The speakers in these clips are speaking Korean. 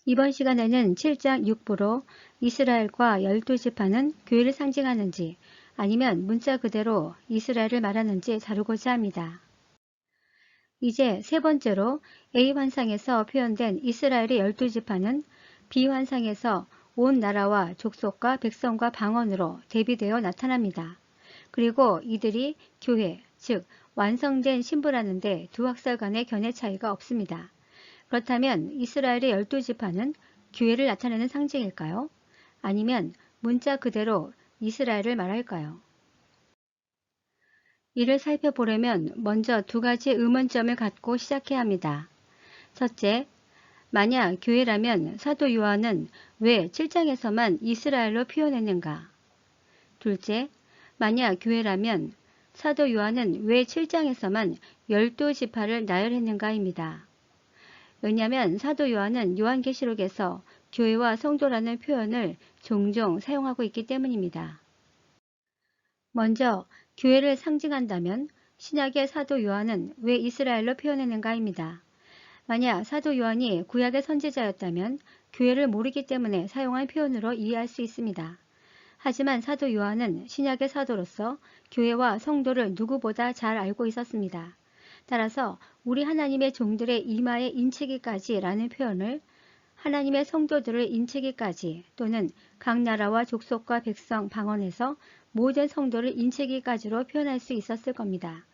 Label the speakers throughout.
Speaker 1: 이번 시간에는 7장 6부로 이스라엘과 12지파는 교회를 상징하는지 아니면 문자 그대로 이스라엘을 말하는지 다루고자 합니다. 이제 세 번째로 A환상에서 표현된 이스라엘의 12지파는 B환상에서 온 나라와 족속과 백성과 방언으로 대비되어 나타납니다. 그리고 이들이 교회, 즉 완성된 신부라는데 두 학설 간의 견해 차이가 없습니다. 그렇다면 이스라엘의 12지파는 교회를 나타내는 상징일까요? 아니면 문자 그대로 이스라엘을 말할까요? 이를 살펴보려면 먼저 두 가지 의문점을 갖고 시작해야 합니다. 첫째, 만약 교회라면 사도 요한은 왜 7장에서만 이스라엘로 표현했는가? 둘째, 만약 교회라면 사도 요한은 왜 7장에서만 12지파를 나열했는가입니다. 왜냐하면 사도 요한은 요한계시록에서 교회와 성도라는 표현을 종종 사용하고 있기 때문입니다. 먼저 교회를 상징한다면 신약의 사도 요한은 왜 이스라엘로 표현했는가입니다. 만약 사도 요한이 구약의 선지자였다면 교회를 모르기 때문에 사용한 표현으로 이해할 수 있습니다. 하지만 사도 요한은 신약의 사도로서 교회와 성도를 누구보다 잘 알고 있었습니다. 따라서 우리 하나님의 종들의 이마에 인치기까지 라는 표현을 하나님의 성도들을 인치기까지 또는 각 나라와 족속과 백성 방언에서 모든 성도를 인치기까지로 표현할 수 있었을 겁니다.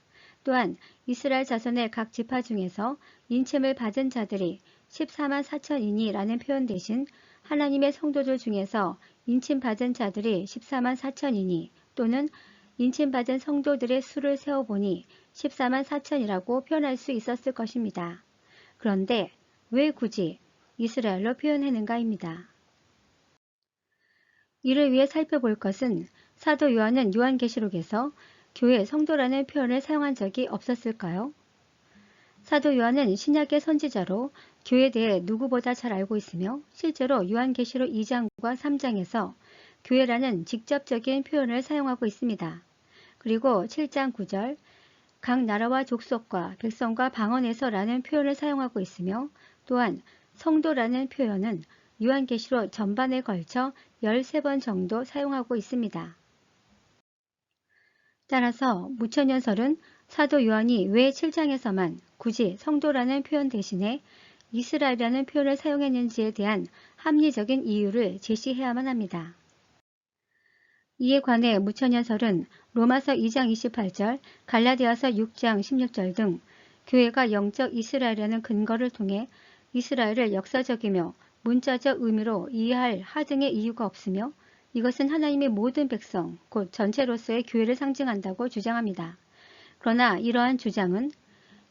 Speaker 1: 또한 이스라엘 자손의 각 지파 중에서 인침을 받은 자들이 14만 4천이니 라는 표현 대신 하나님의 성도들 중에서 인침받은 자들이 14만 4천이니 또는 인침받은 성도들의 수를 세어보니 14만 4천이라고 표현할 수 있었을 것입니다. 그런데 왜 굳이 이스라엘로 표현했는가입니다. 이를 위해 살펴볼 것은 사도 요한은 요한계시록에서 교회 성도라는 표현을 사용한 적이 없었을까요? 사도 요한은 신약의 선지자로 교회에 대해 누구보다 잘 알고 있으며 실제로 요한계시록 2장과 3장에서 교회라는 직접적인 표현을 사용하고 있습니다. 그리고 7장 9절 각 나라와 족속과 백성과 방언에서 라는 표현을 사용하고 있으며 또한 성도라는 표현은 요한계시록 전반에 걸쳐 13번 정도 사용하고 있습니다. 따라서 무천년설은 사도 요한이 왜 7장에서만 굳이 성도라는 표현 대신에 이스라엘이라는 표현을 사용했는지에 대한 합리적인 이유를 제시해야만 합니다. 이에 관해 무천년설은 로마서 2장 28절, 갈라디아서 6장 16절 등 교회가 영적 이스라엘이라는 근거를 통해 이스라엘을 역사적이며 문자적 의미로 이해할 하등의 이유가 없으며 이것은 하나님의 모든 백성, 곧 전체로서의 교회를 상징한다고 주장합니다. 그러나 이러한 주장은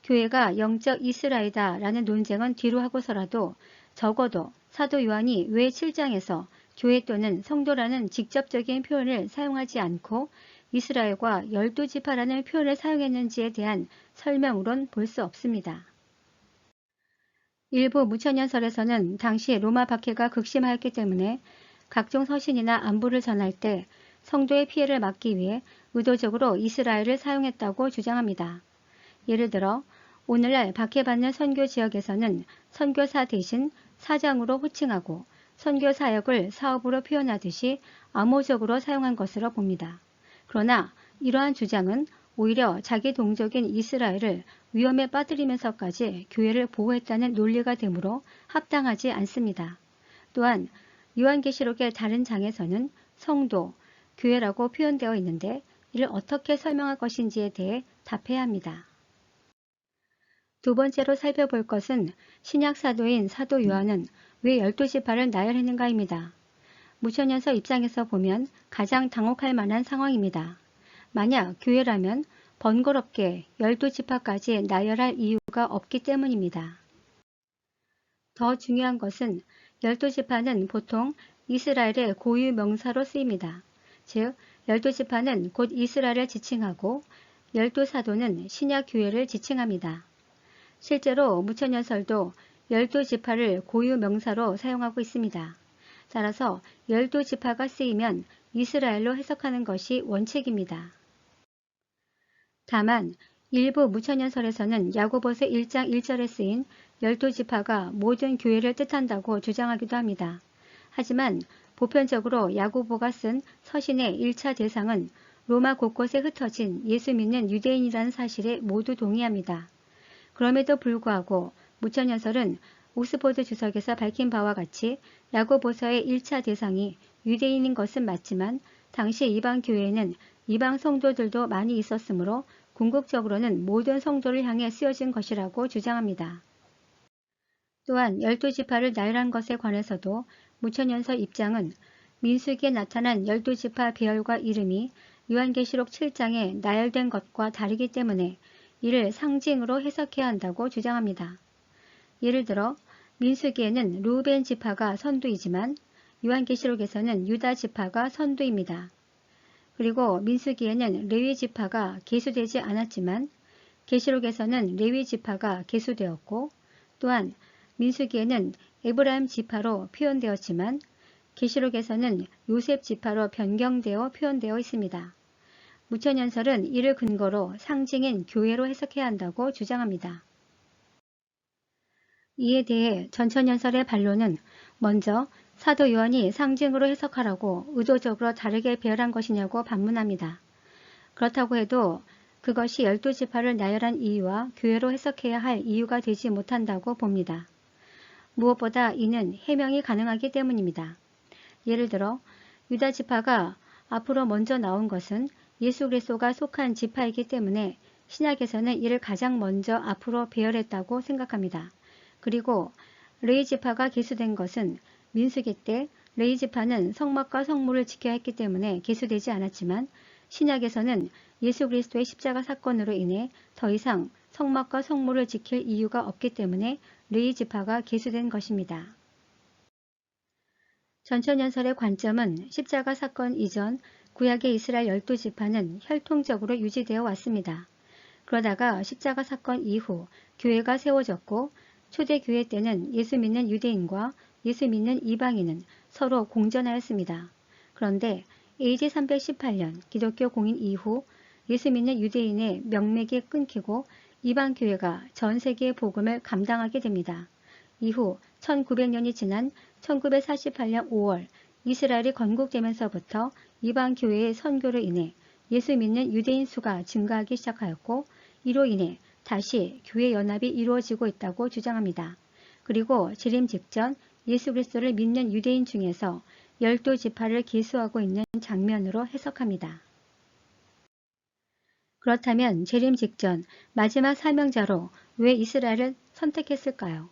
Speaker 1: 교회가 영적 이스라엘이다 라는 논쟁은 뒤로 하고서라도 적어도 사도 요한이 왜 7장에서 교회 또는 성도라는 직접적인 표현을 사용하지 않고 이스라엘과 12지파라는 표현을 사용했는지에 대한 설명으론 볼 수 없습니다. 일부 무천년설에서는 당시 로마 박해가 극심하였기 때문에 각종 서신이나 안부를 전할 때 성도의 피해를 막기 위해 의도적으로 이스라엘을 사용했다고 주장합니다. 예를 들어 오늘날 박해받는 선교 지역에서는 선교사 대신 사장으로 호칭하고 선교 사역을 사업으로 표현하듯이 암호적으로 사용한 것으로 봅니다. 그러나 이러한 주장은 오히려 자기 동족인 이스라엘을 위험에 빠뜨리면서까지 교회를 보호했다는 논리가 되므로 합당하지 않습니다. 또한 요한계시록의 다른 장에서는 성도, 교회라고 표현되어 있는데 이를 어떻게 설명할 것인지에 대해 답해야 합니다. 두 번째로 살펴볼 것은 신약 사도인 사도 요한은 왜 12지파를 나열했는가입니다. 무천년서 입장에서 보면 가장 당혹할 만한 상황입니다. 만약 교회라면 번거롭게 12지파까지 나열할 이유가 없기 때문입니다. 더 중요한 것은 12지파는 보통 이스라엘의 고유 명사로 쓰입니다. 즉 12지파는 곧 이스라엘을 지칭하고 12사도는 신약 교회를 지칭합니다. 실제로 무천년설도 12지파를 고유 명사로 사용하고 있습니다. 따라서 12지파가 쓰이면 이스라엘로 해석하는 것이 원칙입니다. 다만 일부 무천년설에서는 야고보서 1장 1절에 쓰인 열두 지파가 모든 교회를 뜻한다고 주장하기도 합니다. 하지만 보편적으로 야고보가 쓴 서신의 1차 대상은 로마 곳곳에 흩어진 예수 믿는 유대인이라는 사실에 모두 동의합니다. 그럼에도 불구하고 무천연설은 옥스포드 주석에서 밝힌 바와 같이 야고보서의 1차 대상이 유대인인 것은 맞지만 당시 이방 교회에는 이방 성도들도 많이 있었으므로 궁극적으로는 모든 성도를 향해 쓰여진 것이라고 주장합니다. 또한 열두 지파를 나열한 것에 관해서도 무천연서 입장은 민수기에 나타난 열두 지파 배열과 이름이 요한계시록 7장에 나열된 것과 다르기 때문에 이를 상징으로 해석해야 한다고 주장합니다. 예를 들어 민수기에는 르우벤 지파가 선두이지만 요한계시록에서는 유다 지파가 선두입니다. 그리고 민수기에는 레위 지파가 계수되지 않았지만 계시록에서는 레위 지파가 계수되었고 또한 민수기에는 에브라임 지파로 표현되었지만 계시록에서는 요셉 지파로 변경되어 표현되어 있습니다. 무천연설은 이를 근거로 상징인 교회로 해석해야 한다고 주장합니다. 이에 대해 전천연설의 반론은 먼저 사도 요한이 상징으로 해석하라고 의도적으로 다르게 배열한 것이냐고 반문합니다. 그렇다고 해도 그것이 열두 지파를 나열한 이유와 교회로 해석해야 할 이유가 되지 못한다고 봅니다. 무엇보다 이는 해명이 가능하기 때문입니다. 예를 들어 유다 지파가 앞으로 먼저 나온 것은 예수 그리스도가 속한 지파이기 때문에 신약에서는 이를 가장 먼저 앞으로 배열했다고 생각합니다. 그리고 레위 지파가 계수된 것은 민수기 때 레위 지파는 성막과 성물을 지켜야 했기 때문에 계수되지 않았지만 신약에서는 예수 그리스도의 십자가 사건으로 인해 더 이상 성막과 성물을 지킬 이유가 없기 때문에 레위 지파가 계수된 것입니다. 전천연설의 관점은 십자가 사건 이전 구약의 이스라엘 열두 지파는 혈통적으로 유지되어 왔습니다. 그러다가 십자가 사건 이후 교회가 세워졌고 초대교회 때는 예수 믿는 유대인과 예수 믿는 이방인은 서로 공존하였습니다. 그런데 AD 318년 기독교 공인 이후 예수 믿는 유대인의 명맥이 끊기고 이방 교회가 전 세계의 복음을 감당하게 됩니다. 이후 1900년이 지난 1948년 5월 이스라엘이 건국되면서부터 이방 교회의 선교로 인해 예수 믿는 유대인 수가 증가하기 시작하였고 이로 인해 다시 교회 연합이 이루어지고 있다고 주장합니다. 그리고 재림 직전 예수 그리스도를 믿는 유대인 중에서 열두 지파를 계수하고 있는 장면으로 해석합니다. 그렇다면 재림 직전 마지막 사명자로 왜 이스라엘을 선택했을까요?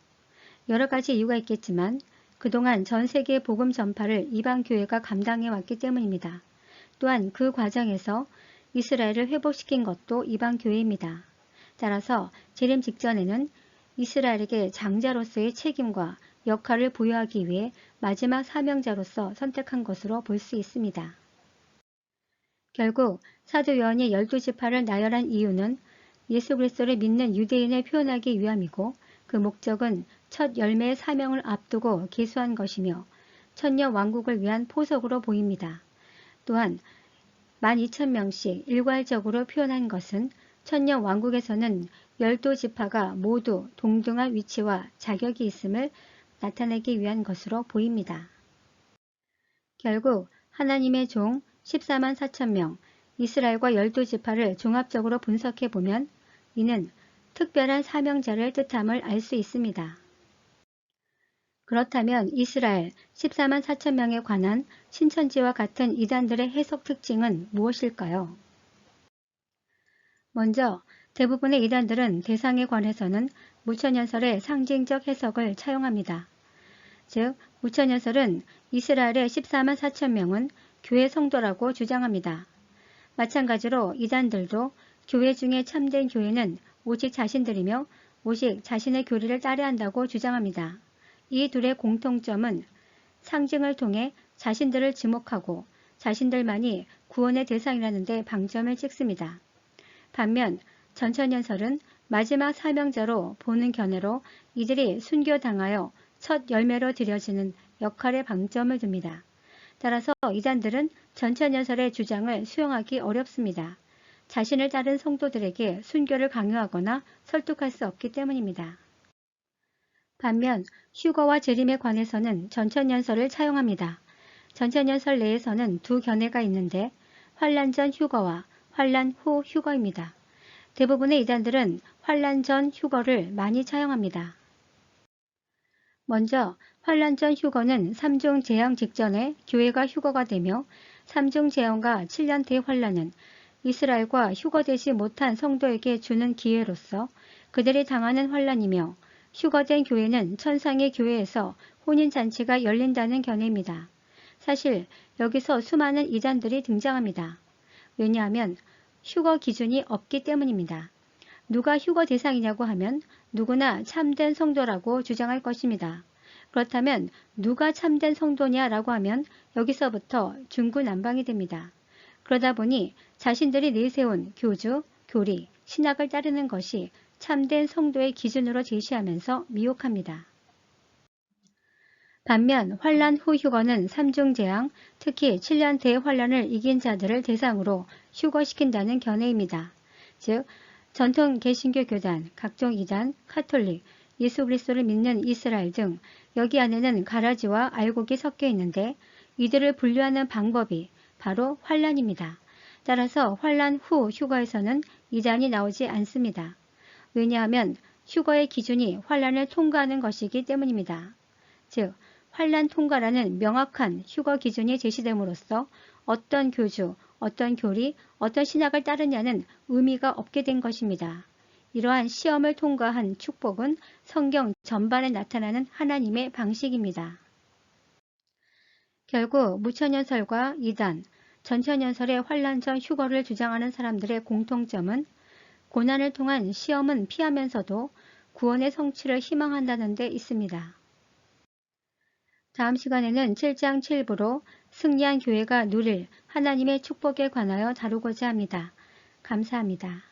Speaker 1: 여러 가지 이유가 있겠지만 그동안 전 세계 복음 전파를 이방 교회가 감당해 왔기 때문입니다. 또한 그 과정에서 이스라엘을 회복시킨 것도 이방 교회입니다. 따라서 재림 직전에는 이스라엘에게 장자로서의 책임과 역할을 부여하기 위해 마지막 사명자로서 선택한 것으로 볼 수 있습니다. 결국 사도 요한이 열두 지파를 나열한 이유는 예수 그리스도를 믿는 유대인을 표현하기 위함이고 그 목적은 첫 열매의 사명을 앞두고 계수한 것이며 천년 왕국을 위한 포석으로 보입니다. 또한 12,000명씩 일괄적으로 표현한 것은 천년 왕국에서는 열두 지파가 모두 동등한 위치와 자격이 있음을 나타내기 위한 것으로 보입니다. 결국 하나님의 종 14만 4천명 이스라엘과 열두 지파를 종합적으로 분석해보면 이는 특별한 사명자를 뜻함을 알 수 있습니다. 그렇다면 이스라엘 14만 4천명에 관한 신천지와 같은 이단들의 해석 특징은 무엇일까요? 먼저 대부분의 이단들은 대상에 관해서는 무천연설의 상징적 해석을 차용합니다. 즉 무천연설은 이스라엘의 14만 4천명은 교회 성도라고 주장합니다. 마찬가지로 이단들도 교회 중에 참된 교회는 오직 자신들이며 오직 자신의 교리를 따라야 한다고 주장합니다. 이 둘의 공통점은 상징을 통해 자신들을 지목하고 자신들만이 구원의 대상이라는 데 방점을 찍습니다. 반면 전천연설은 마지막 사명자로 보는 견해로 이들이 순교당하여 첫 열매로 드려지는 역할에 방점을 둡니다. 따라서 이단들은 전천연설의 주장을 수용하기 어렵습니다. 자신을 따른 성도들에게 순교를 강요하거나 설득할 수 없기 때문입니다. 반면 휴거와 재림에 관해서는 전천년설을 차용합니다. 전천년설 내에서는 두 견해가 있는데 환란 전 휴거와 환란 후 휴거입니다. 대부분의 이단들은 환란 전 휴거를 많이 차용합니다. 먼저 환란 전 휴거는 삼중 재앙 직전에 교회가 휴거가 되며 삼중 재앙과 7년 대환란은 이스라엘과 휴거되지 못한 성도에게 주는 기회로서 그들이 당하는 환란이며 휴거된 교회는 천상의 교회에서 혼인잔치가 열린다는 견해입니다. 사실 여기서 수많은 이단들이 등장합니다. 왜냐하면 휴거 기준이 없기 때문입니다. 누가 휴거 대상이냐고 하면 누구나 참된 성도라고 주장할 것입니다. 그렇다면 누가 참된 성도냐라고 하면 여기서부터 중구난방이 됩니다. 그러다 보니 자신들이 내세운 교주, 교리, 신학을 따르는 것이 참된 성도의 기준으로 제시하면서 미혹합니다. 반면 환란 후 휴거는 삼중 재앙, 특히 7년 대환란을 이긴 자들을 대상으로 휴거시킨다는 견해입니다. 즉 전통 개신교 교단, 각종 이단, 카톨릭, 예수 그리스도를 믿는 이스라엘 등 여기 안에는 가라지와 알곡이 섞여 있는데 이들을 분류하는 방법이 바로 환란입니다. 따라서 환란 후 휴거에서는 이단이 나오지 않습니다. 왜냐하면 휴거의 기준이 환란을 통과하는 것이기 때문입니다. 즉 환란 통과라는 명확한 휴거 기준이 제시됨으로써 어떤 교주, 어떤 교리, 어떤 신학을 따르냐는 의미가 없게 된 것입니다. 이러한 시험을 통과한 축복은 성경 전반에 나타나는 하나님의 방식입니다. 결국 무천년설과 이단, 전천년설의 환란 전 휴거를 주장하는 사람들의 공통점은 고난을 통한 시험은 피하면서도 구원의 성취를 희망한다는 데 있습니다. 다음 시간에는 7장 7부로 승리한 교회가 누릴 하나님의 축복에 관하여 다루고자 합니다. 감사합니다.